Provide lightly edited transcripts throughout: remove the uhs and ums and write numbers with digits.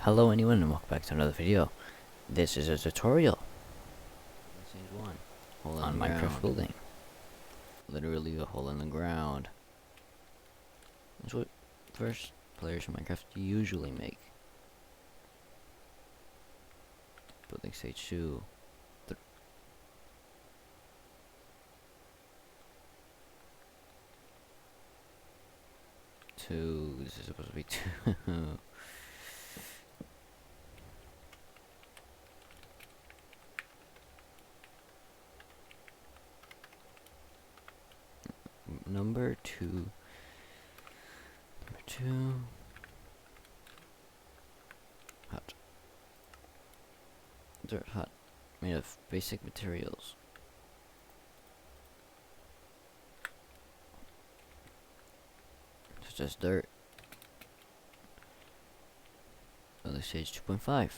Hello anyone and welcome back to another video. This is a tutorial. This is one. Hole on Minecraft building. Literally a hole in the ground. That's what first players in Minecraft usually make. Building stage 2. This is supposed to be 2. Number 2. Hut. Dirt hut. Made of basic materials. Such as dirt. Building stage 2.5.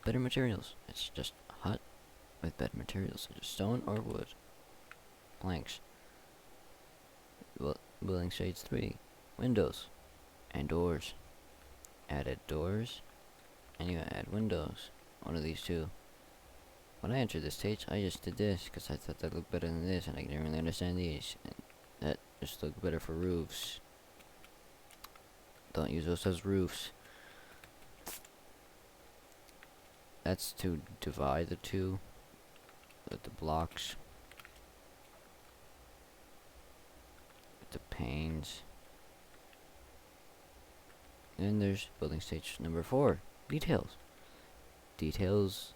Better materials. It's just a hut with better materials such as stone or wood. Planks. Building stage 3. Windows and doors. Added doors, and you add windows. One of these two. When I entered this stage, I just did this because I thought that looked better than this, and I didn't really understand these. And that just looked better for roofs. Don't use those as roofs. That's to divide the two with the blocks, with the panes. Then there's building stage number 4, details. Details.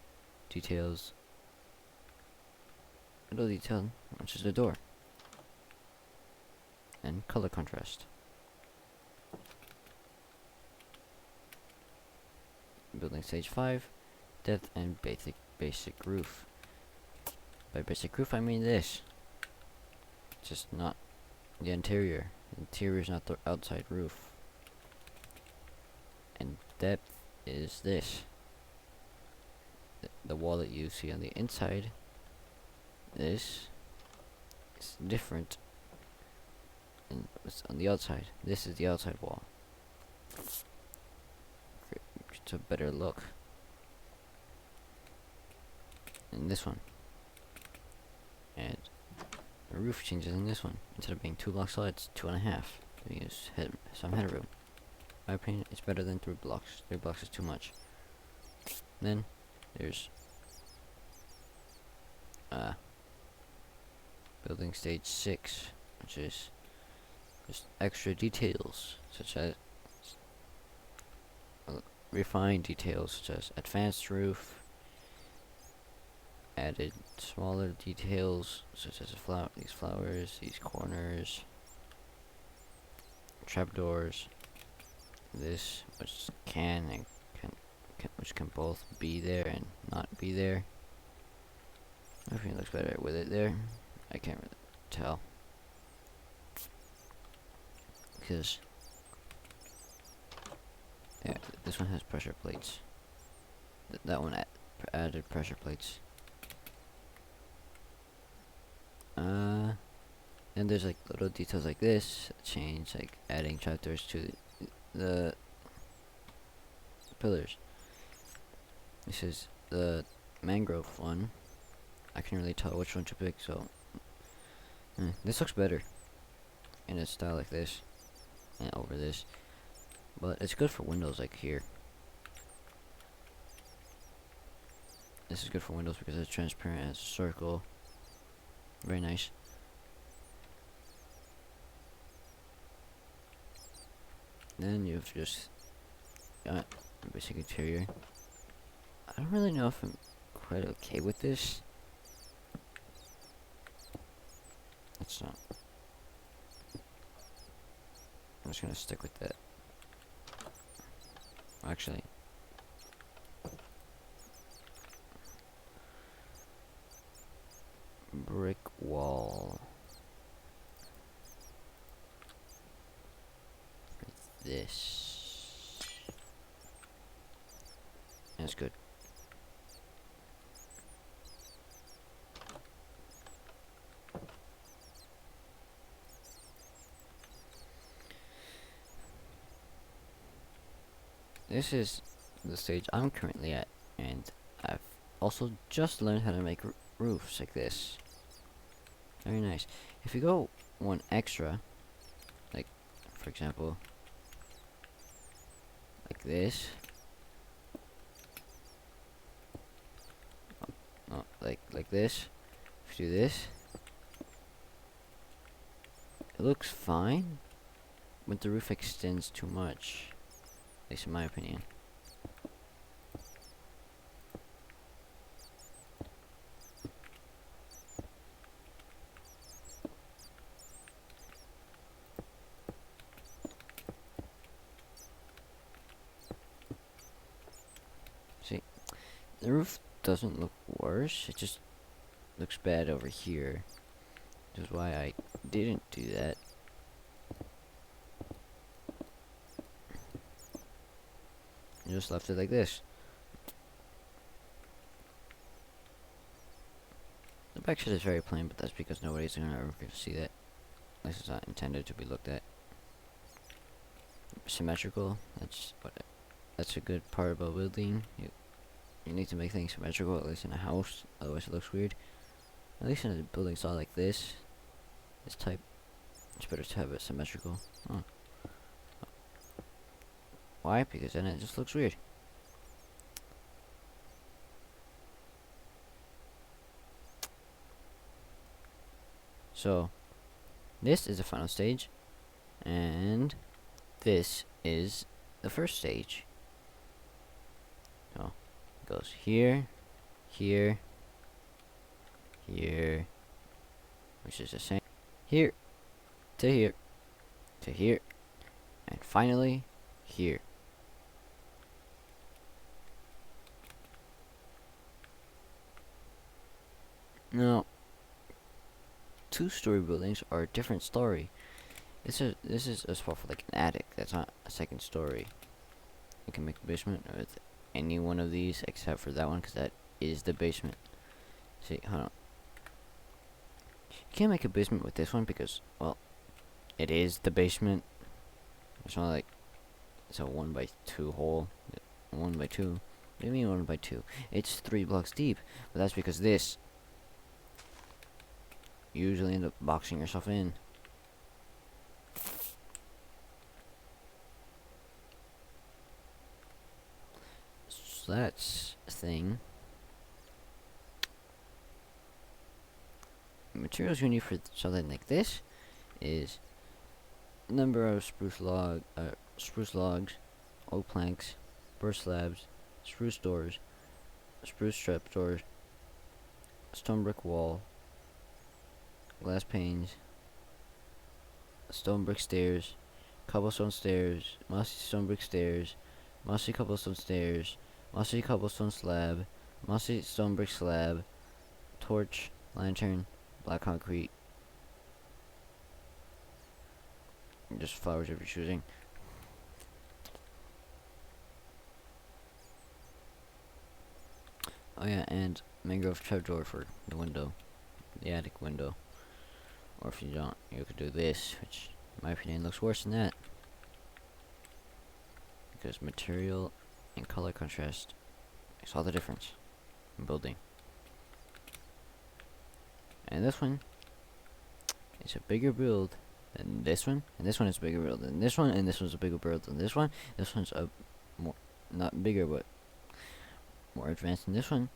Middle detail, which is the door. And color contrast. Building stage 5, depth and basic roof. By basic roof I mean this. Just not the interior. The interior is not the outside roof. And depth is this. The wall that you see on the inside. This is different. And what's on the outside? This is the outside wall. It's a better look. And this one. And the roof changes in this one. Instead of being 2 blocks tall, it's 2.5. We use some headroom. In my opinion, it's better than 3 blocks. 3 blocks is too much. Then there's building stage 6, which is just extra details, such as refined details, such as advanced roof. Added smaller details, such as these flowers, these corners, trapdoors. This, which which can both be there and not be there. Everything looks better with it there. I can't really tell because yeah, this one has pressure plates. That one added pressure plates. And there's like little details like this change, like adding trapdoors to the pillars. This is the mangrove one. I can't really tell which one to pick, so this looks better in a style like this and over this, but it's good for windows like here. This is good for windows because it's transparent as a circle. Very nice. Then you've just got a basic interior. I don't really know if I'm quite okay with this. It's not. I'm just gonna stick with that. Actually, brick wall. This. That's good. This is the stage I'm currently at, and I've also just learned how to make roofs like this. Very nice. If you go one extra, like for example, like this. No, like this. If you do this, it looks fine, but the roof extends too much, at least in my opinion. See, the roof doesn't look worse, it just looks bad over here, which is why I didn't do that. I just left it like this. The backside is very plain, but that's because nobody's ever going to see that. At least it's not intended to be looked at. Symmetrical, that's a good part about building. You need to make things symmetrical, at least in a house, otherwise it looks weird. At least in a building style like this type, it's better to have it symmetrical. Oh. Why? Because then it just looks weird. So, this is the final stage, and this is the first stage. So, it goes here, here, here, which is the same, here, to here, to here, and finally, here. Now, two-story buildings are a different story. This is a spot for like an attic. That's not a second story. You can make a basement with any one of these except for that one, because that is the basement. See, hold on. You can't make a basement with this one because, well, it is the basement. It's not like it's a 1x2 hole. 1x2. What do you mean 1x2? It's 3 blocks deep, but that's because this you usually end up boxing yourself in. So that's a thing. The materials you need for something like this is number of spruce logs, oak planks, birch slabs, spruce doors, spruce trap doors, stone brick wall, glass panes, stone brick stairs, cobblestone stairs, mossy stone brick stairs, mossy cobblestone stairs, mossy cobblestone slab, mossy stone brick slab, torch, lantern, black concrete, just flowers of your choosing. Oh yeah, and mangrove trapdoor for the window, the attic window. Or if you don't, you could do this, which in my opinion looks worse than that, because material and color contrast makes all the difference in building. And this one is a bigger build than this one, and this one is a bigger build than this one, and this one's a bigger build than this one. This one's a more, not bigger, but more advanced than this one.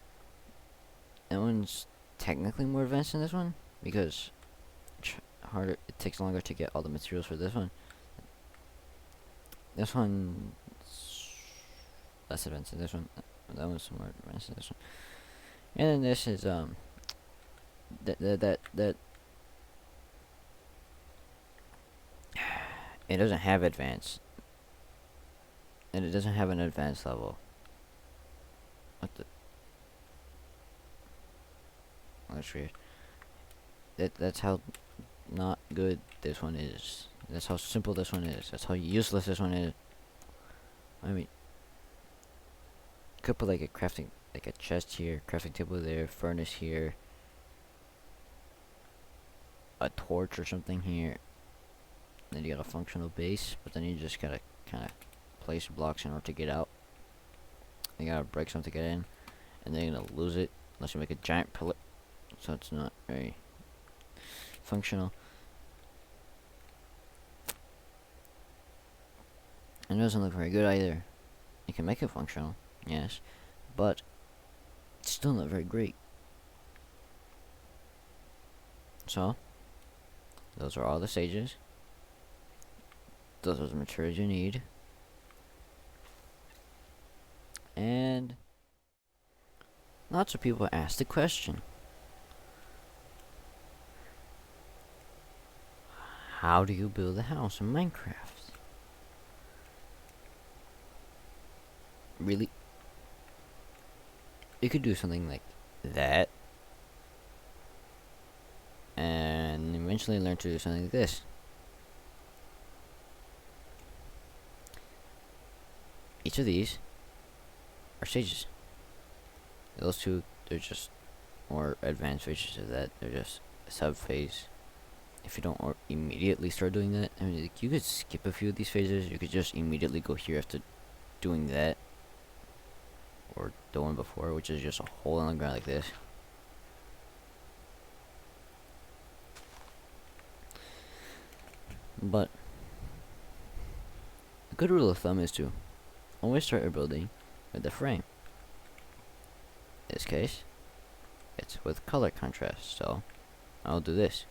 That one's technically more advanced than this one because harder. It takes longer to get all the materials for this one. This one's less advanced than this one. That one's more advanced than this one. And then this is that it doesn't have advanced, and it doesn't have an advanced level. What the? Oh, that's weird. That's how not good this one is. That's how simple this one is. That's how useless this one is. I mean, you could put like a crafting, like a chest here, crafting table there, furnace here, a torch or something here. Then you got a functional base, but then you just gotta kind of place blocks in order to get out. You gotta break something to get in, and then you're gonna lose it unless you make a giant pillar. So it's not very functional. And it doesn't look very good either. You can make it functional, yes, but it's still not very great. So, those are all the stages. Those are the materials you need. And lots of people ask the question, how do you build a house in Minecraft? Really? You could do something like that, and eventually learn to do something like this. Each of these are stages. Those two, they're just more advanced features of that. They're just a sub-phase. If you don't immediately start doing that, I mean, like, you could skip a few of these phases. You could just immediately go here after doing that, or the one before, which is just a hole in the ground like this. But a good rule of thumb is to always start your building with the frame. In this case, it's with color contrast, so I'll do this.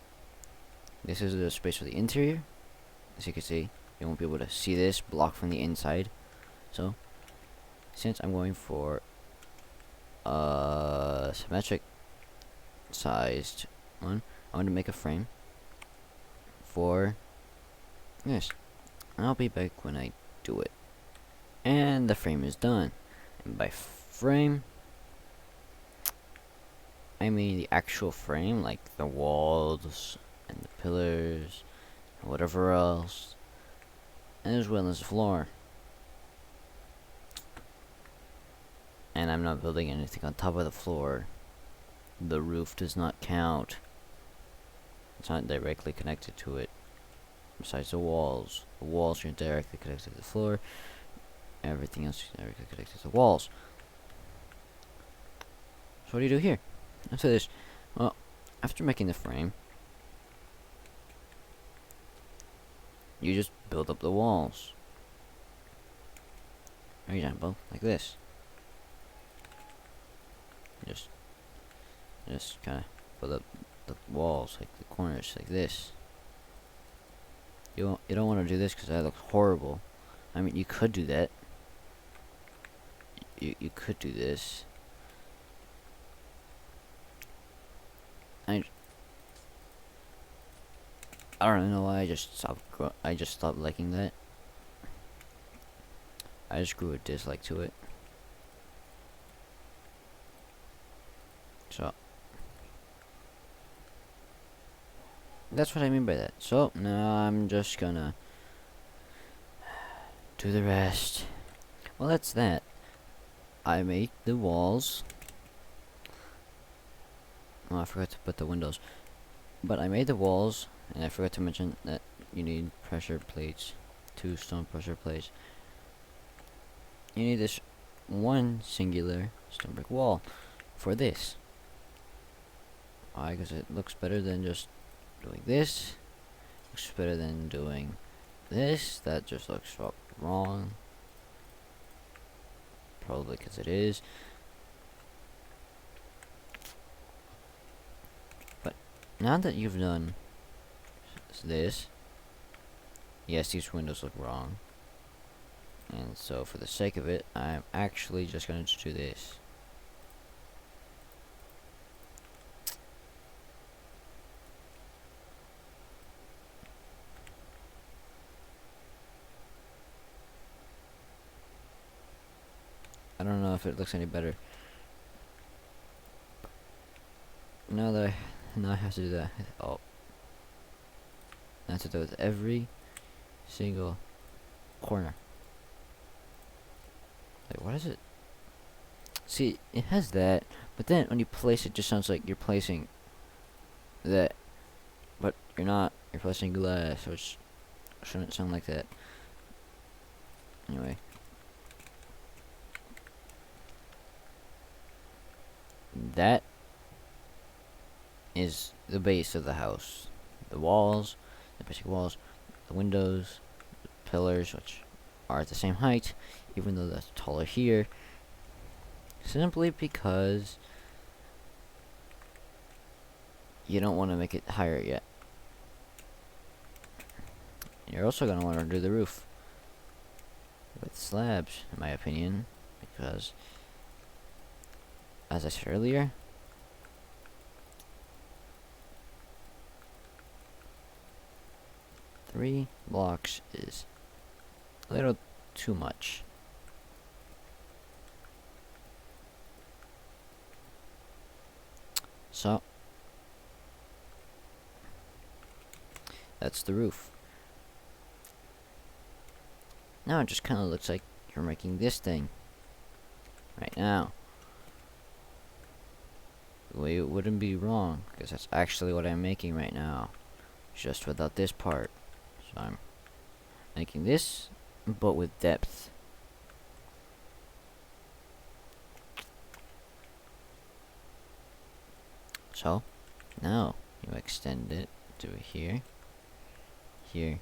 This is the space for the interior. As you can see, you won't be able to see this block from the inside. So, since I'm going for a symmetric sized one, I'm going to make a frame for this. And I'll be back when I do it. And the frame is done. And by frame, I mean the actual frame, like the walls and the pillars and whatever else, and as well as the floor. And I'm not building anything on top of the floor. The roof does not count. It's not directly connected to it. Besides the walls. The walls are directly connected to the floor. Everything else is directly connected to the walls. So what do you do here? After this, well, after making the frame, you just build up the walls. For example, like this. Just kind of build up the walls, like the corners, like this. You don't want to do this because that looks horrible. I mean, you could do that. You could do this. I don't know why I just stopped liking that. I just grew a dislike to it. So that's what I mean by that. So now I'm just gonna do the rest. Well, that's that. I made the walls. Oh, I forgot to put the windows. But I made the walls, and I forgot to mention that you need pressure plates. 2 stone pressure plates. You need this one singular stone brick wall for this. Why? Because it looks better than just doing this. Looks better than doing this. That just looks wrong. Probably because it is. But now that you've done this, yes, these windows look wrong. And so for the sake of it, I'm actually just going to do this. I don't know if it looks any better. Now I have to do that. Oh, I have to do it with every single corner. Like, what is it? See, it has that, but then when you place it, it just sounds like you're placing that, but you're not. You're placing glass, which shouldn't sound like that. Anyway. That is the base of the house. The walls, the basic walls, the windows, the pillars, which are at the same height, even though that's taller here, simply because you don't want to make it higher yet. You're also going to want to do the roof with slabs, in my opinion, because, as I said earlier, three blocks is a little too much. So, that's the roof. Now it just kind of looks like you're making this thing right now. Well, it wouldn't be wrong, because that's actually what I'm making right now, just without this part. So I'm making this, but with depth. So, now you extend it to here, here,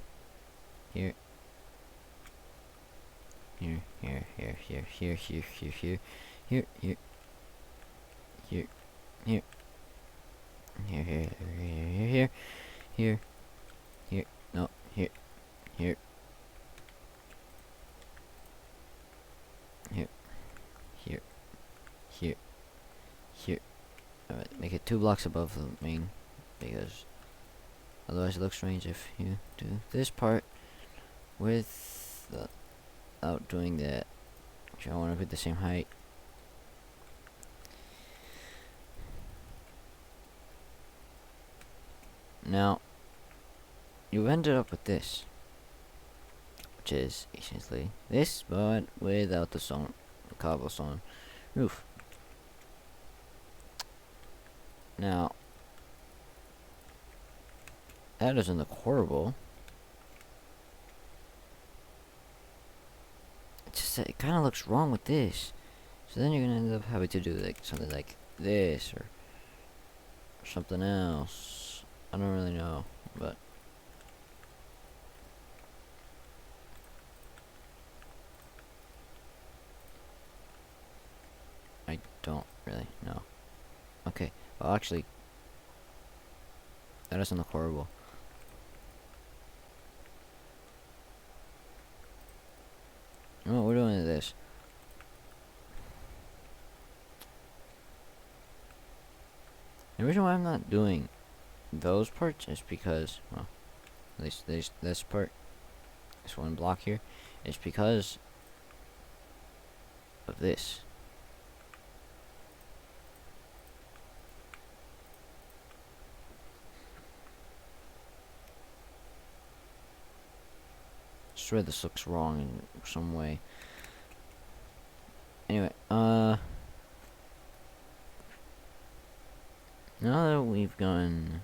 here, here, here, here, here, here, here, here, here, here, here, here, here, here, here, here, here, no, here, here, here, here, here, here. Alright, make it 2 blocks above the main, because otherwise it looks strange if you do this part without doing that. I want to be the same height. Now, you ended up with this, which is essentially this, but without the cobblestone roof. Now, that doesn't look horrible. It's just that it kind of looks wrong with this. So then you're gonna end up having to do like something like this or something else. I don't really know, but I don't really know. Okay, well actually, that doesn't look horrible. No, we're doing this. The reason why I'm not doing those parts is because, well, at least this part, this one block here, is because of this. I swear this looks wrong in some way. Anyway, now that we've gone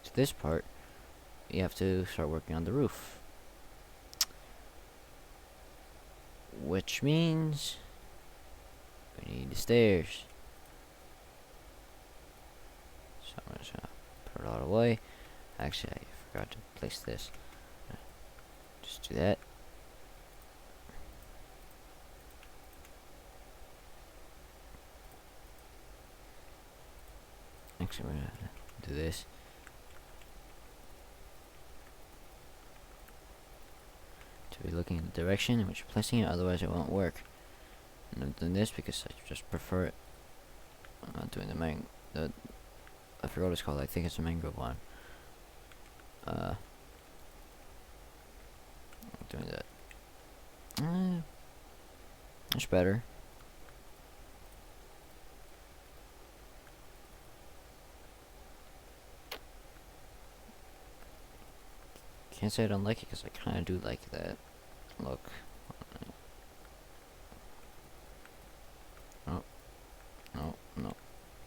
to this part, we have to start working on the roof. Which means we need the stairs. So I'm just gonna put it all away. Actually, I forgot to place this. Just do that. Actually, we're gonna do this. To be looking in the direction in which you're placing it, otherwise it won't work. And I'm doing this because I just prefer it. I'm not doing the I forgot what it's called. I think it's the mangrove one. I'm doing that. Much better. Can't say I don't like it because I kind of do like that look. Oh, no, no, I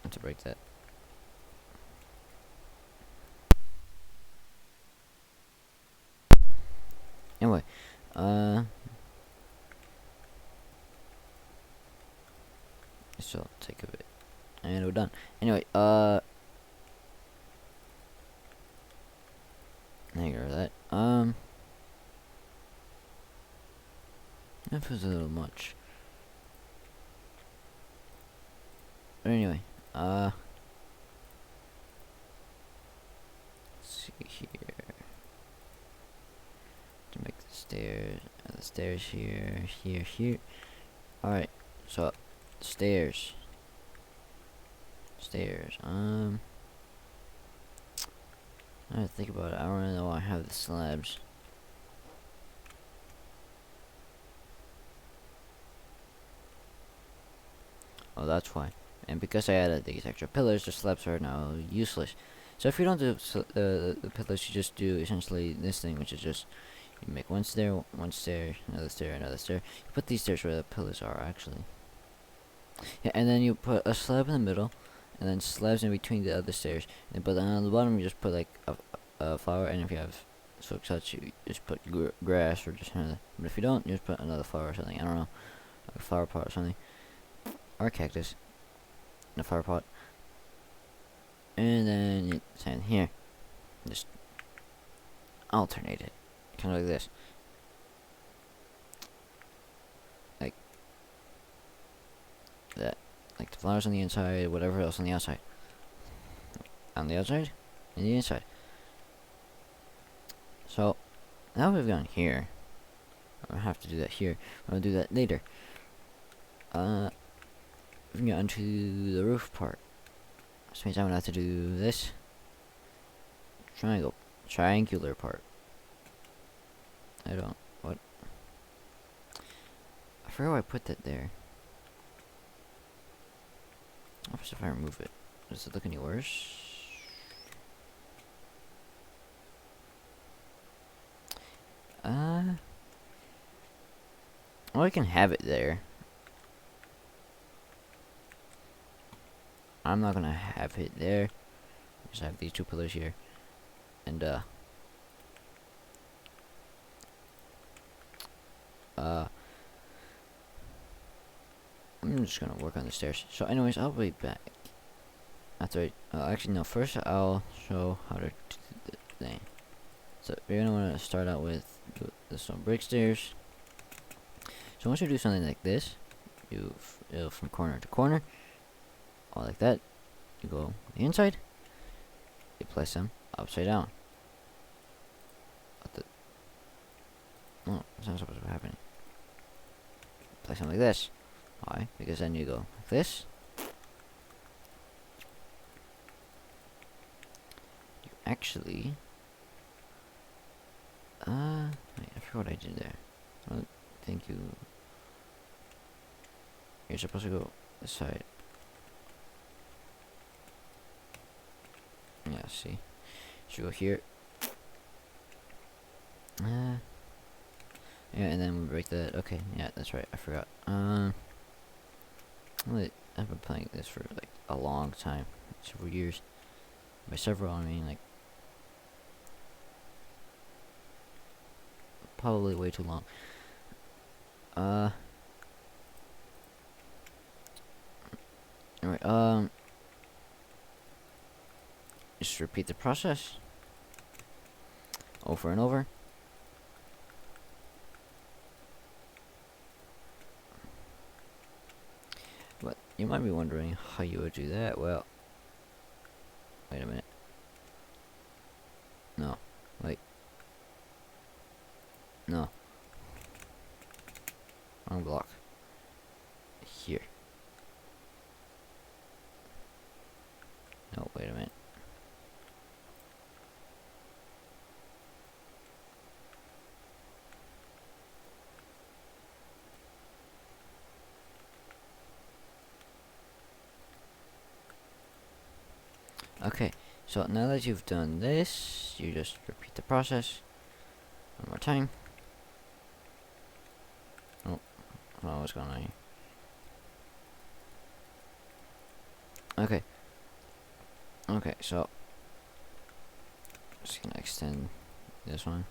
have to break that. Anyway, this will take a bit And we're done. Anyway, hang on that. That was a little much. But anyway, let's see here. To make the stairs here, here. Alright, so, stairs. I have to think about it. I don't really know why I have the slabs. Oh, that's why. And because I added these extra pillars, the slabs are now useless. So if you don't do the pillars, you just do essentially this thing, which is just you make one stair, another stair, another stair. You put these stairs where the pillars are actually. Yeah, and then you put a slab in the middle, and then slabs in between the other stairs. But then on the bottom, you just put like a flower, and if you have such, you just put grass or just another. But if you don't, you just put another flower or something. I don't know, like a flower pot or something, or a cactus in a flower pot. And then you stand here, just alternate it, kind of like this, like that, like the flowers on the inside, whatever else on the outside, and the inside. So now we've gone here. I have to do that here. I'll do that later. We can get onto the roof part. Which means I'm gonna have to do this triangular part. What? I forgot why I put that there. What if I remove it? Does it look any worse? Well, I can have it there. I'm not gonna have it there. Just have these two pillars here, and I'm just gonna work on the stairs. So, anyways, I'll be back after. Actually, no. First, I'll show how to do the thing. So, you're gonna want to start out with some brick stairs. So, once you do something like this, you from corner to corner, all like that. You go on the inside. You place them upside down. Oh, that's not supposed to be happening. Place them like this. Why? Because then you go like this. You actually, wait, I forgot what I did there. I don't think you're supposed to go this side. Yeah, see. Should go here. Yeah, and then we break that. Okay, yeah, that's right. I forgot. I've been playing this for like a long time, several years. By several, I mean like probably way too long. Alright, just repeat the process over and over. But you might be wondering how you would do that. Well, wait a minute. No, wait. No. Wrong block. Here. No, wait a minute. Okay, so now that you've done this, you just repeat the process one more time. Oh, what's going on here? Okay, so just gonna extend this one.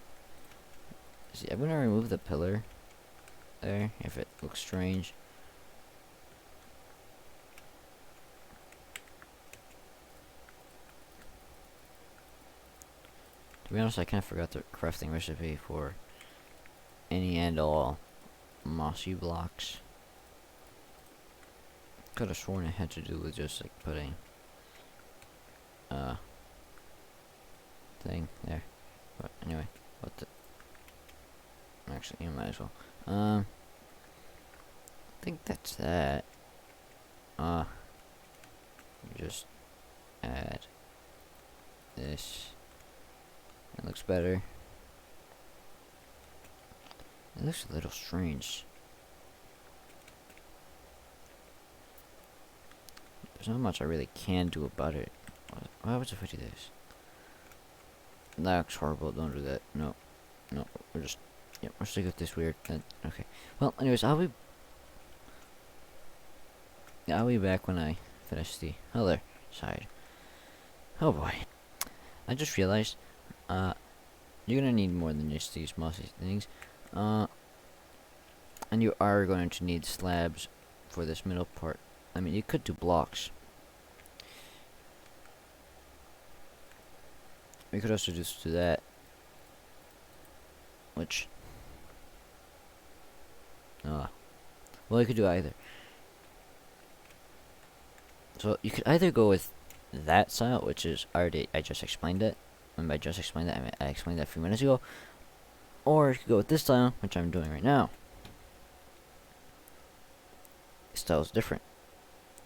See, I'm gonna remove the pillar there if it looks strange. To be honest, I kind of forgot the crafting recipe for any and all mossy blocks. Could have sworn it had to do with just like putting thing there. But anyway, what the actually you might as well. I think that's that. Just add this. It looks better. It looks a little strange. There's not much I really can do about it. What happens if I do this? That looks horrible. Don't do that. No. No. We're just... Yep, we're sticking with this weird... okay. Well, anyways, I'll be back when I finish the other side. Oh boy. I just realized, you're gonna need more than just these mossy things. And you are going to need slabs for this middle part. I mean, you could do blocks. We could also just do that. Which... well, you could do either. So, you could either go with that style, which is I just explained it. And by just explained that, I mean I explained that a few minutes ago. Or you could go with this style, which I'm doing right now. This style is different.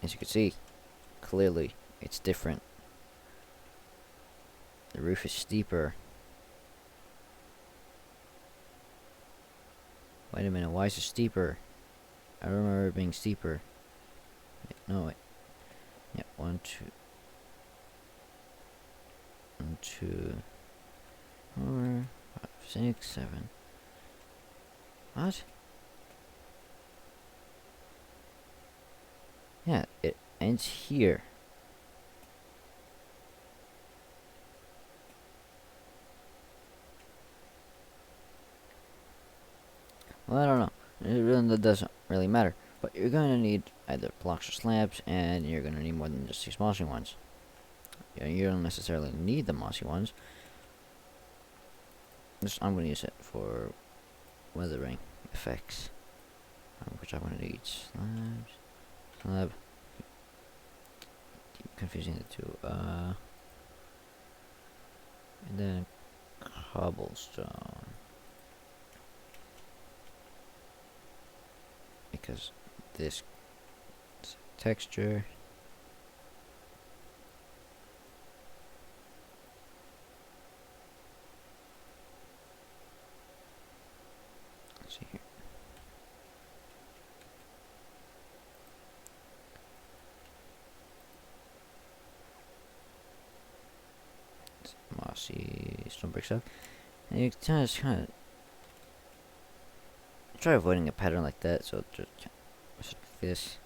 As you can see, clearly, it's different. The roof is steeper. Wait a minute, why is it steeper? I don't remember it being steeper. Wait, no, wait. Yeah, 1, 2. 1, 2, 4, 5, 6, 7. What? Yeah, it ends here. Well, I don't know. That doesn't really matter. But you're going to need either blocks or slabs, and you're going to need more than just these mossy ones. You don't necessarily need the mossy ones. I'm going to use it for weathering effects, which I'm going to need slab. Keep confusing the two. And then cobblestone, because this texture. Let's see here. It's mossy stone brick stuff, and you just kind of try avoiding a pattern like that. So just like this,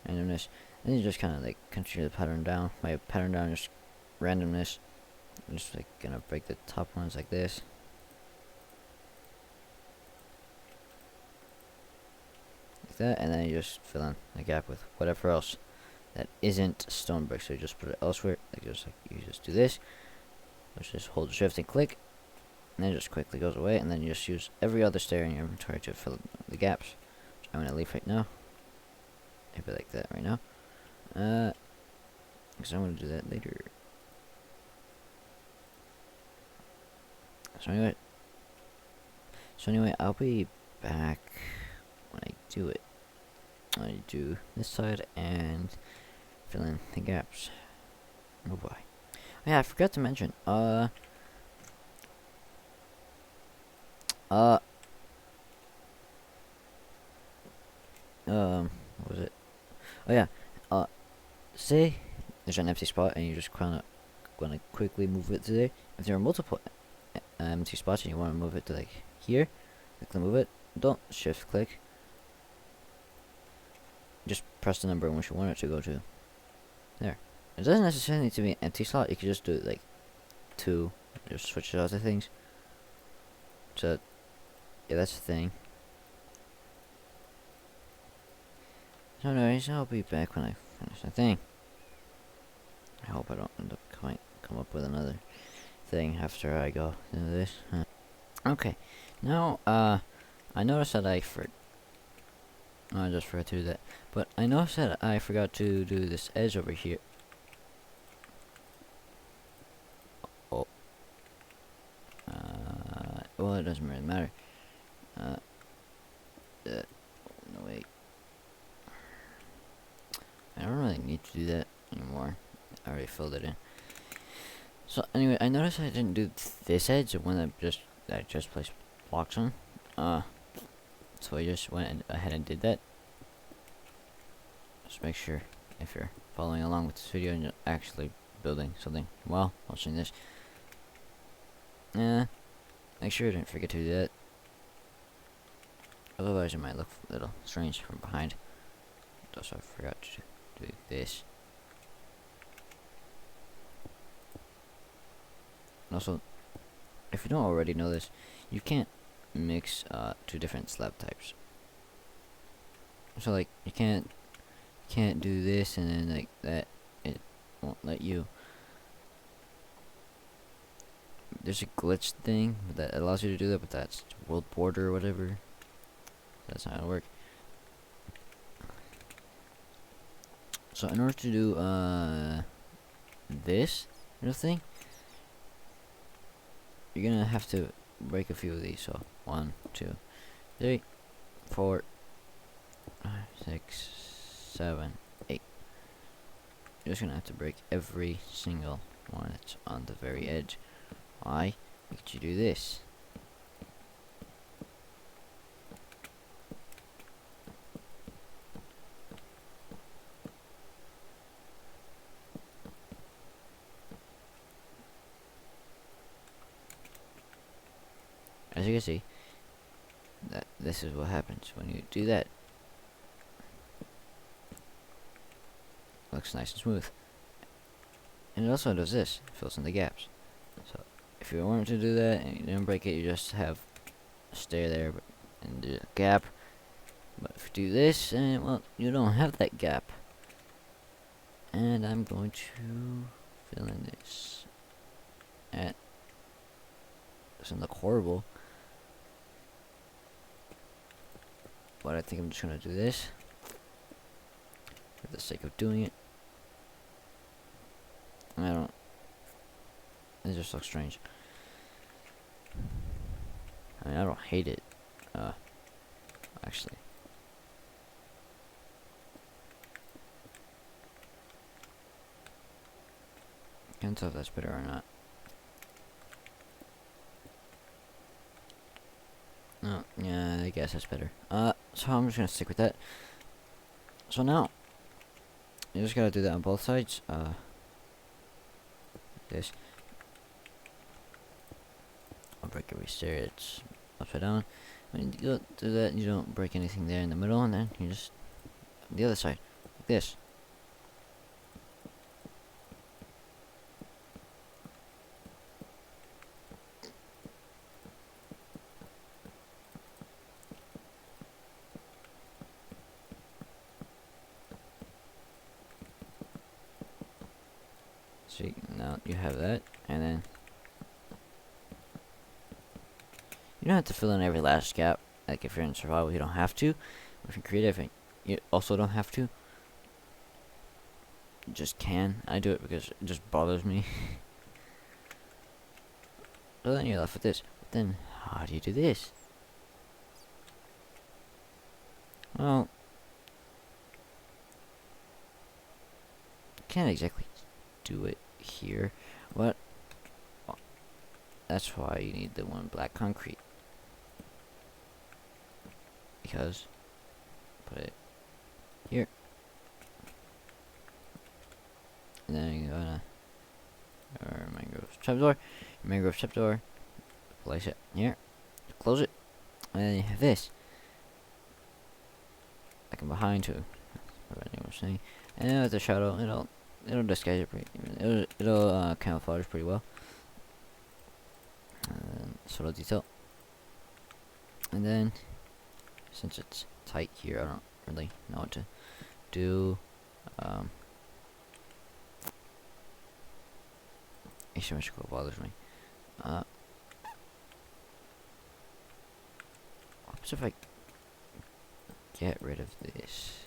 randomness, and you just kind of like continue the pattern down. My pattern down is randomness. I'm just like gonna break the top ones like this. Like that, and then you just fill in the gap with whatever else that isn't stone brick. So you just put it elsewhere. Like you just do this. Which just hold shift and click. And then it just quickly goes away, and then you just use every other stair in your inventory to fill the gaps. Which I'm gonna leave right now. Maybe like that right now. Because I'm gonna do that later. So anyway, I'll be back when I do it. I do this side and fill in the gaps. Oh boy. Yeah, I forgot to mention. What was it? Oh yeah. Say there's an empty spot and you just wanna quickly move it to there. If there are multiple empty spots and you want to move it to like here, quickly move it. Don't shift click. Just press the number in which you want it to go to. There. It doesn't necessarily need to be an empty slot. You can just do it like 2. Just switch it out to things. So yeah, that's the thing. So anyways, I'll be back when I finish the thing. I hope I don't end up come up with another thing after I go do this. Okay, now I noticed that I just forgot to do that. But I noticed that I forgot to do this edge over here. Oh. Well, it doesn't really matter. No, wait. I don't really need to do that anymore. I already filled it in. So anyway, I noticed I didn't do this edge, the one that I just placed blocks on. So I just went ahead and did that. Just make sure if you're following along with this video and you're actually building something while watching this. Make sure you didn't forget to do that. Otherwise, it might look a little strange from behind. Also, I forgot to do this. And also, if you don't already know this, you can't mix two different slab types. So like, you can't do this and then like that. It won't let you. There's a glitch thing that allows you to do that, but that's world border or whatever. That's not how it works. So in order to do this thing, you're gonna have to break a few of these. So 1, 2, 3, 4, 5, 6, 7, 8. You're just gonna have to break every single one that's on the very edge. Why? Because you do this. As you can see, this is what happens when you do that. Looks nice and smooth. And it also does this, it fills in the gaps. So if you want to do that and you didn't break it, you just have a stair there and do a gap. But if you do this, and well, you don't have that gap. And I'm going to fill in this. And it doesn't look horrible. But I think I'm just gonna do this for the sake of doing it. It just looks strange. I mean, I don't hate it. Actually. Can't tell if that's better or not. Oh, yeah, I guess that's better. So I'm just gonna stick with that. So now, you just gotta do that on both sides. This. I'll break every stair, it's upside down. When you don't do that, you don't break anything there in the middle, and then you just, the other side, like this. See, now you have that, and then you don't have to fill in every last gap. Like if you're in survival, you don't have to. If you're creative, you also don't have to. You just can. I do it because it just bothers me. So then you're left with this. But then, how do you do this? Well, can't exactly do it here, but that's why you need the one black concrete. Because put it here, and then you're gonna mangrove trapdoor, place it here, close it, and then you have this. Like I'm behind too. What I was saying, and with the shadow, it'll disguise it pretty. It'll camouflage pretty well. Subtle detail, and then since it's tight here, I don't really know what to do. Asymmetrical bothers me. What if I get rid of this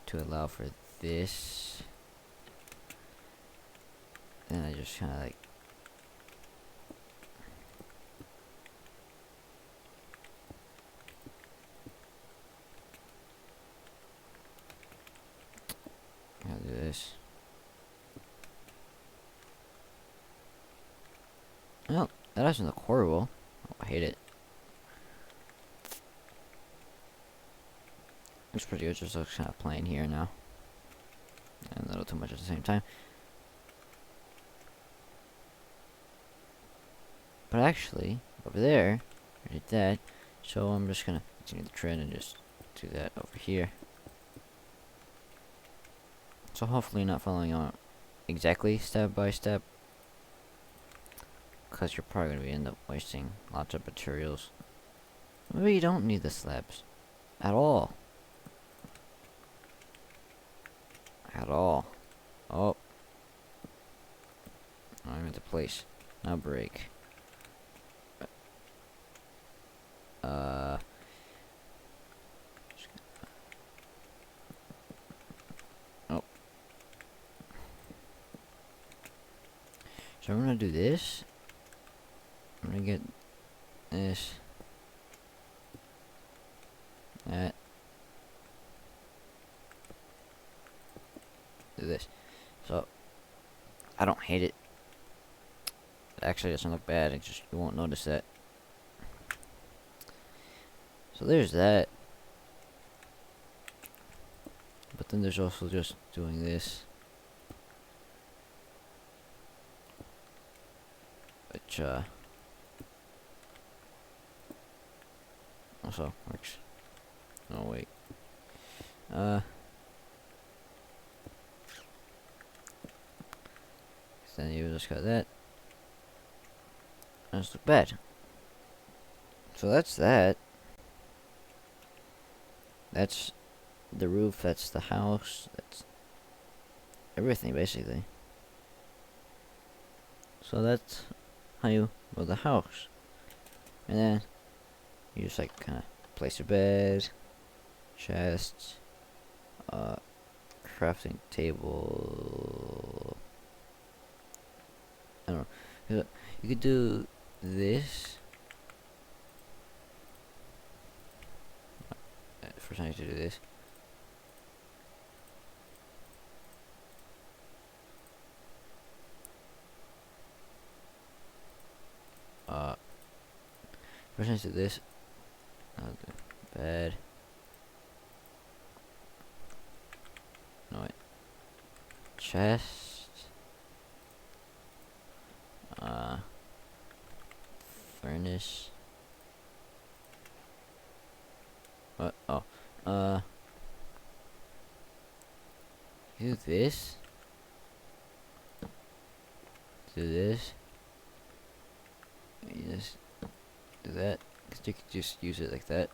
to allow for this? Then I just kind of like I'll do this. Well, that doesn't look horrible. Oh, I hate it. Looks pretty good, just looks kind of plain here now. And a little too much at the same time. But actually, over there, I did that. So I'm just gonna continue the trend and just do that over here. So hopefully not following on exactly step by step, because you're probably gonna end up wasting lots of materials. Maybe you don't need the slabs at all. At all. Oh. I'm at the place. Now break. Oh. So I'm gonna do this. I'm gonna get this. That. Do this. So I don't hate it. It actually doesn't look bad. It just, you won't notice that. So there's that. But then there's also just doing this, which also works. Oh wait. Then you just got that. Doesn't look bad. So that's that. That's the roof, that's the house, that's everything basically. So that's how you build a house. And then you just like kind of place your bed, chests, crafting table. I don't know. You could do this. First I need to do this. First I need to do this. I'll do bed. No wait. Chest. Furnace. What? Oh. Do this. Do this. You just do that. Cause you could just use it like that.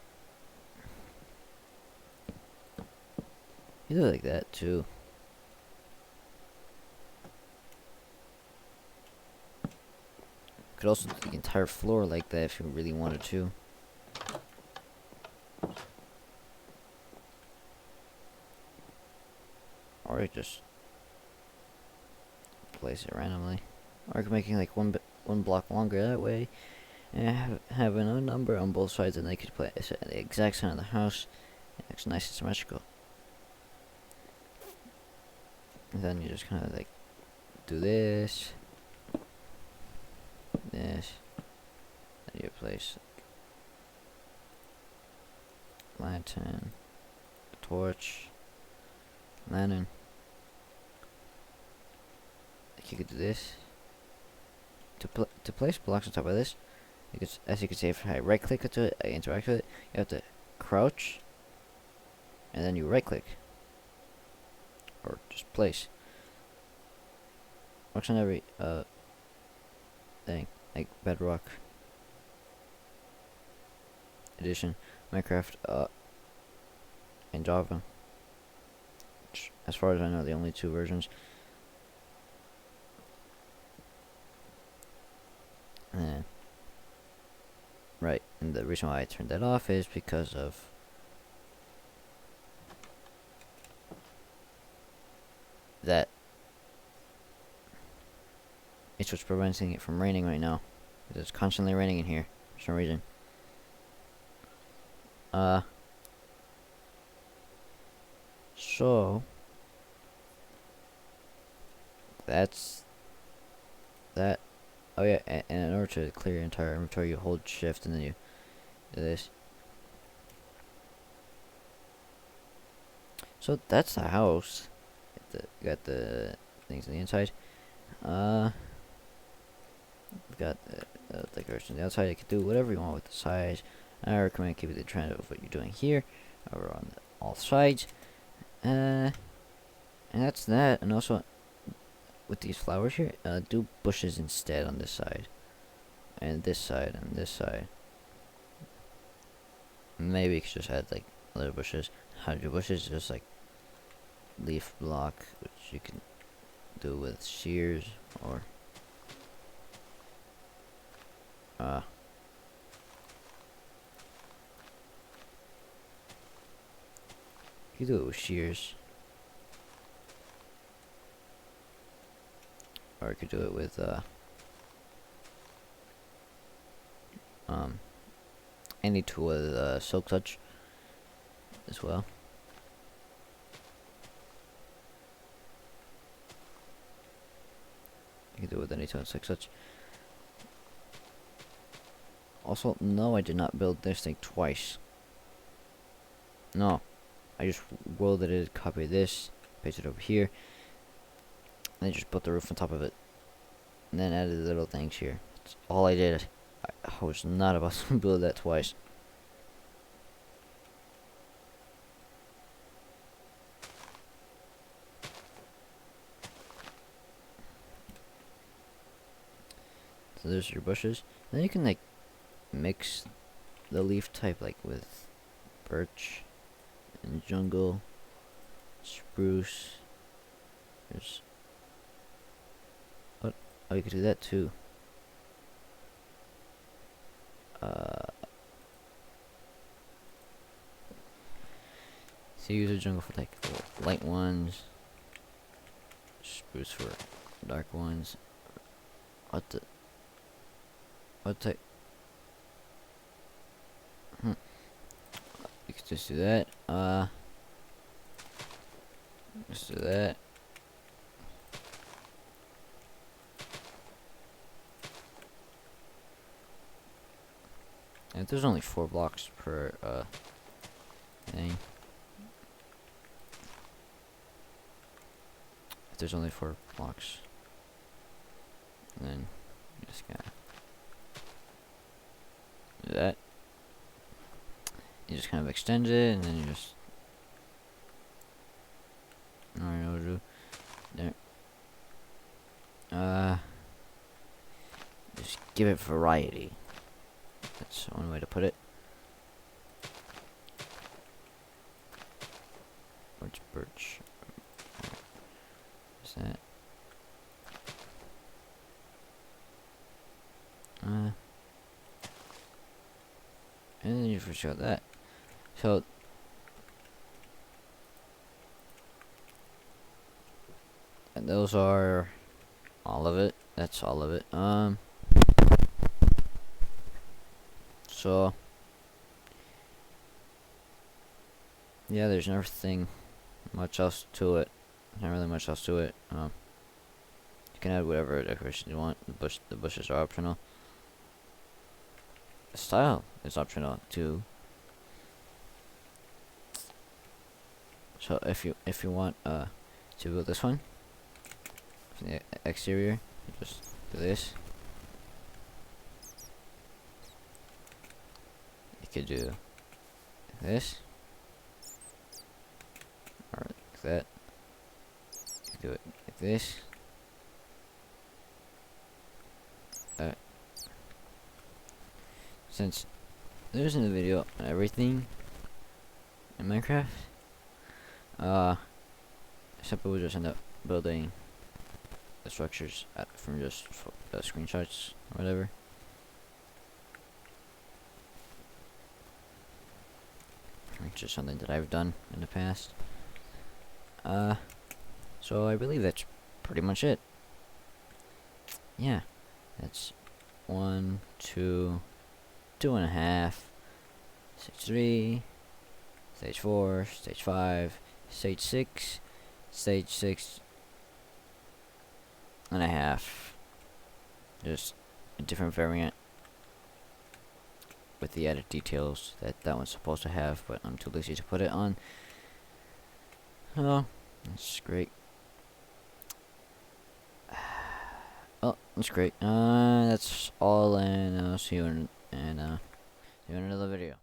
You do it like that too. Could also do the entire floor like that if you really wanted to. Or you just place it randomly. Or making like one block longer that way, and have another number on both sides, and they could place it at the exact center of the house. It looks nice and symmetrical. And then you just kind of like do this, this, then you place lantern, torch, lantern. Like you could do this. To place blocks on top of this, you could, as you can see, if I right click to it, I interact with it, you have to crouch, and then you right click, or just place. Works on every thing, like Bedrock Edition, Minecraft, and Java. Which, as far as I know, the only two versions. And right, and the reason why I turned that off is because of that. It's what's preventing it from raining right now. It's constantly raining in here for some reason. So that's that. Oh yeah, and in order to clear your entire inventory, you hold shift and then you do this. So that's the house. Got the things on the inside. We've got the decoration on the outside. You can do whatever you want with the size. I recommend keeping the trend of what you're doing here over on all sides. And that's that. And also, with these flowers here, do bushes instead on this side. And this side, and this side. Maybe you could just add, like, other bushes. 100 bushes, just like leaf block, which you can do with shears, or you do it with shears, or you could do it with any tool with silk touch as well. You can do it with any tool with silk touch. Also, no, I did not build this thing twice. No, I just welded it, copied this, pasted it over here, and then just put the roof on top of it, and then added the little things here. That's all I did. I was not about to build that twice. So there's your bushes. Then you can like mix the leaf type like with birch and jungle, spruce. There's what? Oh, you could do that too. So use the jungle for like the light ones, spruce for dark ones. What the? What type? You could just do that. Just do that. And there's only 4 blocks per thing. If there's only 4 blocks, and then you just gotta do that. You just kind of extend it, and then you just I don't know what to do. There. Just give it variety. That's one way to put it. Where's birch? What's that? And then you just show that. So and those are all of it. That's all of it. So yeah, there's nothing much else to it. Not really much else to it. You can add whatever decoration you want. The bushes are optional. The style is optional too. So if you want to build this one from the exterior, you just do this. You could do this, or like that. You could do it like this. Since there isn't a video on everything in Minecraft, some people just end up building the structures from just screenshots or whatever. just something that I've done in the past. So I believe that's pretty much it. Yeah, that's 1, 2, 2.5, stage 3, stage 4, stage 5, stage 6, stage 6.5. Just a different variant with the added details that that one's supposed to have, but I'm too lazy to put it on. Oh, that's great. Oh, that's great. That's all, and I'll see you in another video.